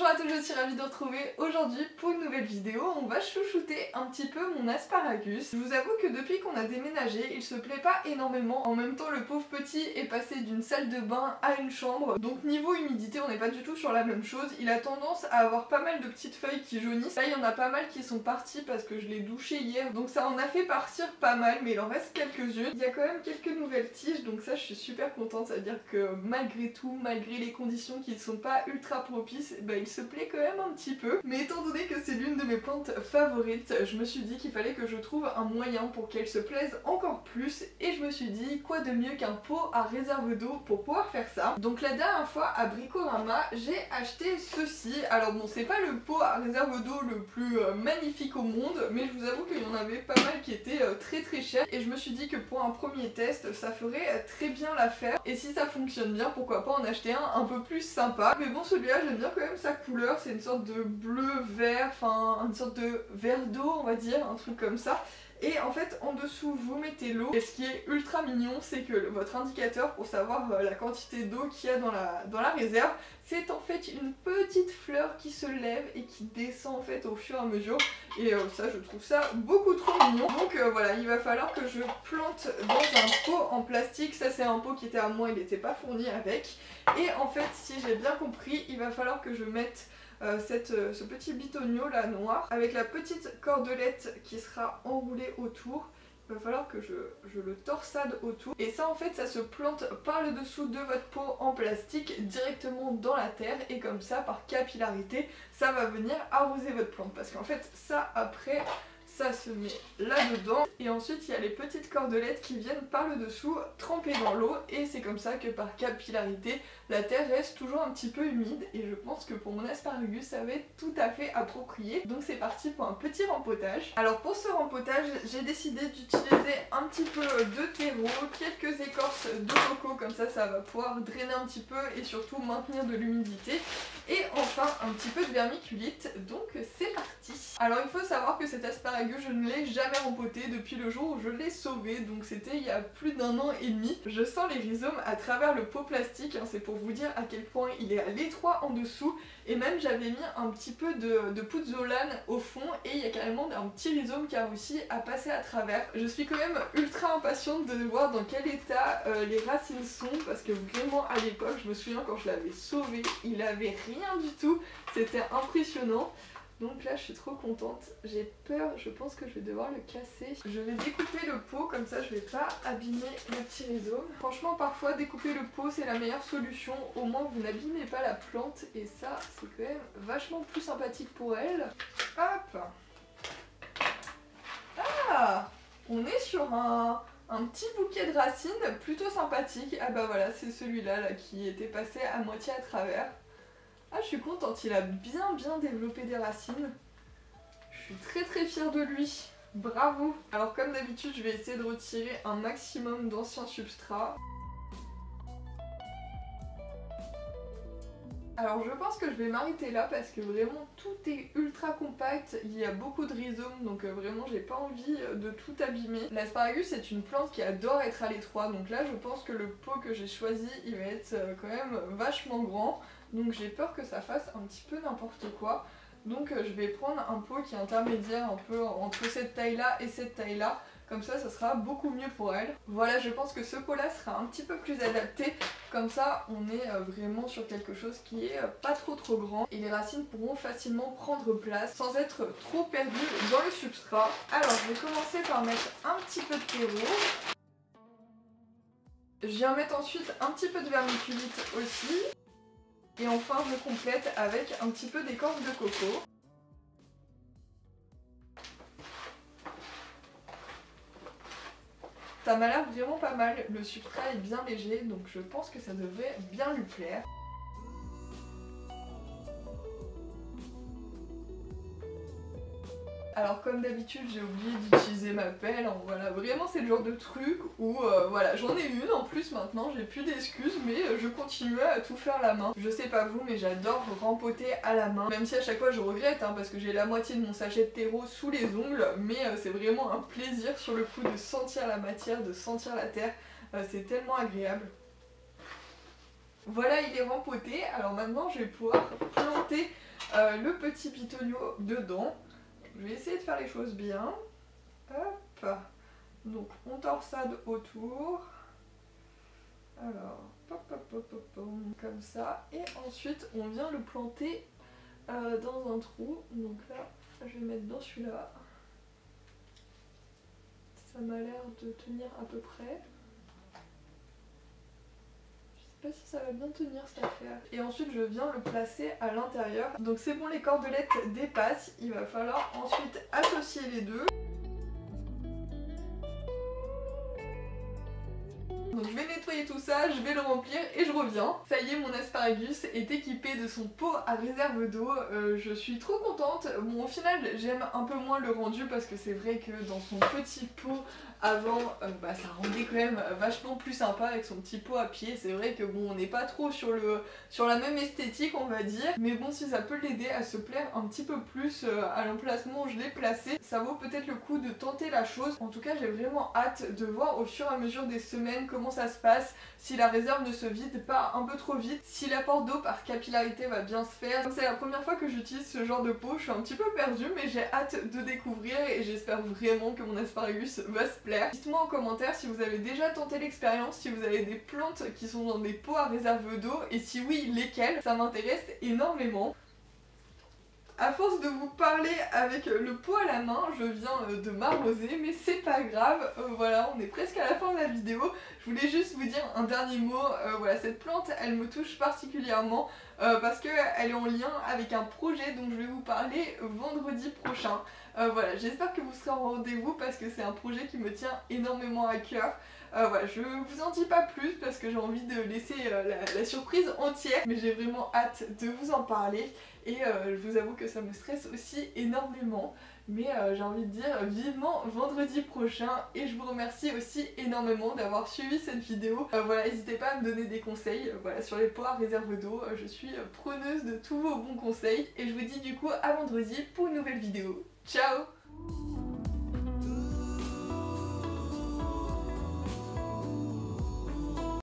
Bonjour à tous, je suis ravie de vous retrouver aujourd'hui pour une nouvelle vidéo. On va chouchouter un petit peu mon asparagus. Je vous avoue que depuis qu'on a déménagé, il se plaît pas énormément. En même temps, le pauvre petit est passé d'une salle de bain à une chambre. Donc niveau humidité, on n'est pas du tout sur la même chose. Il a tendance à avoir pas mal de petites feuilles qui jaunissent. Là, il y en a pas mal qui sont parties parce que je l'ai douché hier. Donc ça en a fait partir pas mal, mais il en reste quelques-unes. Il y a quand même quelques nouvelles tiges, donc ça je suis super contente. Ça veut dire que malgré tout, malgré les conditions qui ne sont pas ultra propices, il se plaît quand même un petit peu. Mais étant donné que c'est l'une de mes plantes favorites, je me suis dit qu'il fallait que je trouve un moyen pour qu'elle se plaise encore plus. Et je me suis dit, quoi de mieux qu'un pot à réserve d'eau pour pouvoir faire ça. Donc la dernière fois à Bricorama, j'ai acheté ceci. Alors bon, c'est pas le pot à réserve d'eau le plus magnifique au monde, mais je vous avoue qu'il y en avait pas mal qui étaient très chers. Et je me suis dit que pour un premier test, ça ferait très bien l'affaire. Et si ça fonctionne bien, pourquoi pas en acheter un peu plus sympa. Mais bon, celui-là, j'aime bien quand même sa couleur. C'est une sorte de bleu-vert, enfin une sorte de vert d'eau, on va dire, un truc comme ça. Et en fait, en dessous, vous mettez l'eau. Et ce qui est ultra mignon, c'est que votre indicateur pour savoir la quantité d'eau qu'il y a dans la réserve, c'est en fait une petite fleur qui se lève et qui descend en fait au fur et à mesure. Et ça, je trouve ça beaucoup trop mignon. Donc voilà, il va falloir que je plante dans un pot en plastique. Ça, c'est un pot qui était à moi, il n'était pas fourni avec. Et en fait, si j'ai bien compris, il va falloir que je mette ce petit bitonio là noir avec la petite cordelette qui sera enroulée autour. Il va falloir que je le torsade autour. Et ça en fait ça se plante par le dessous de votre pot en plastique directement dans la terre. Et comme ça par capillarité ça va venir arroser votre plante. Parce qu'en fait ça après ça se met là-dedans et ensuite il y a les petites cordelettes qui viennent par le dessous tremper dans l'eau et c'est comme ça que par capillarité la terre reste toujours un petit peu humide et je pense que pour mon asparagus ça va être tout à fait approprié. Donc c'est parti pour un petit rempotage. Alors pour ce rempotage j'ai décidé d'utiliser un petit peu de terreau, quelques écorces de coco comme ça ça va pouvoir drainer un petit peu et surtout maintenir de l'humidité et enfin un petit peu de vermiculite. Donc c'est parti. Alors il faut savoir que cet asparagus je ne l'ai jamais rempoté depuis le jour où je l'ai sauvé, donc c'était il y a plus d'1 an et demi. Je sens les rhizomes à travers le pot plastique, hein, c'est pour vous dire à quel point il est à l'étroit en dessous. Et même j'avais mis un petit peu de pouzzolane au fond et il y a carrément un petit rhizome qui a réussi à passer à travers. Je suis quand même ultra impatiente de voir dans quel état les racines sont parce que vraiment à l'époque, je me souviens quand je l'avais sauvé, il avait rien du tout, c'était impressionnant. Donc là je suis trop contente, j'ai peur, je pense que je vais devoir le casser. Je vais découper le pot, comme ça je vais pas abîmer le petit rhizome. Franchement parfois découper le pot c'est la meilleure solution, au moins vous n'abîmez pas la plante et ça c'est quand même vachement plus sympathique pour elle. Hop. Ah, on est sur un petit bouquet de racines plutôt sympathique. Ah bah voilà, c'est celui-là là, qui était passé à moitié à travers. Ah, je suis contente, il a bien développé des racines. Je suis très fière de lui. Bravo! Alors comme d'habitude, je vais essayer de retirer un maximum d'anciens substrats. Alors je pense que je vais m'arrêter là parce que vraiment tout est ultra compact, il y a beaucoup de rhizomes donc vraiment j'ai pas envie de tout abîmer. L'asparagus c'est une plante qui adore être à l'étroit donc là je pense que le pot que j'ai choisi il va être quand même vachement grand donc j'ai peur que ça fasse un petit peu n'importe quoi. Donc je vais prendre un pot qui est intermédiaire un peu entre cette taille là et cette taille là. Comme ça sera beaucoup mieux pour elle. Voilà, je pense que ce pot là sera un petit peu plus adapté. Comme ça on est vraiment sur quelque chose qui est pas trop grand. Et les racines pourront facilement prendre place sans être trop perdues dans le substrat. Alors je vais commencer par mettre un petit peu de terreau. Je viens mettre ensuite un petit peu de vermiculite aussi. Et enfin je complète avec un petit peu d'écorce de coco. Ça m'a l'air vraiment pas mal, le substrat est bien léger donc je pense que ça devrait bien lui plaire. Alors comme d'habitude j'ai oublié d'utiliser ma pelle, hein, voilà, vraiment c'est le genre de truc où voilà, j'en ai une en plus maintenant, j'ai plus d'excuses mais je continue à tout faire à la main. Je sais pas vous mais j'adore rempoter à la main, même si à chaque fois je regrette hein, parce que j'ai la moitié de mon sachet de terreau sous les ongles, mais c'est vraiment un plaisir sur le coup de sentir la matière, de sentir la terre, c'est tellement agréable. Voilà, il est rempoté, alors maintenant je vais pouvoir planter le petit bitonio dedans. Je vais essayer de faire les choses bien. Hop. Donc on torsade autour. Alors, pop, pop, pop, pop, pop, comme ça. Et ensuite on vient le planter dans un trou. Donc là, je vais mettre dans celui-là. Ça m'a l'air de tenir à peu près. Je sais pas si ça va bien tenir cette affaire. Et ensuite je viens le placer à l'intérieur. Donc c'est bon, les cordelettes dépassent. Il va falloir ensuite associer les deux. Donc je vais nettoyer tout ça, je vais le remplir et je reviens. Ça y est, mon asparagus est équipé de son pot à réserve d'eau. Je suis trop contente. Bon, au final, j'aime un peu moins le rendu parce que c'est vrai que dans son petit pot avant, ça rendait quand même vachement plus sympa avec son petit pot à pied. C'est vrai que bon, on n'est pas trop sur la même esthétique, on va dire. Mais bon, si ça peut l'aider à se plaire un petit peu plus à l'emplacement où je l'ai placé, ça vaut peut-être le coup de tenter la chose. En tout cas, j'ai vraiment hâte de voir au fur et à mesure des semaines comment ça se passe, si la réserve ne se vide pas un peu trop vite, si l'apport d'eau par capillarité va bien se faire. Comme c'est la première fois que j'utilise ce genre de pot, je suis un petit peu perdue, mais j'ai hâte de découvrir et j'espère vraiment que mon asparagus va se plaire. Dites-moi en commentaire si vous avez déjà tenté l'expérience, si vous avez des plantes qui sont dans des pots à réserve d'eau et si oui, lesquelles, ça m'intéresse énormément. À force de vous parler avec le pot à la main, je viens de m'arroser, mais c'est pas grave, voilà, on est presque à la fin de la vidéo. Je voulais juste vous dire un dernier mot, voilà, cette plante, elle me touche particulièrement parce qu'elle est en lien avec un projet dont je vais vous parler vendredi prochain. Voilà, j'espère que vous serez en rendez-vous parce que c'est un projet qui me tient énormément à cœur. Voilà, je vous en dis pas plus parce que j'ai envie de laisser la surprise entière, mais j'ai vraiment hâte de vous en parler et je vous avoue que ça me stresse aussi énormément, mais j'ai envie de dire vivement vendredi prochain et je vous remercie aussi énormément d'avoir suivi cette vidéo. Voilà, n'hésitez pas à me donner des conseils voilà, sur les pots à réserve d'eau, je suis preneuse de tous vos bons conseils et je vous dis du coup à vendredi pour une nouvelle vidéo. Ciao!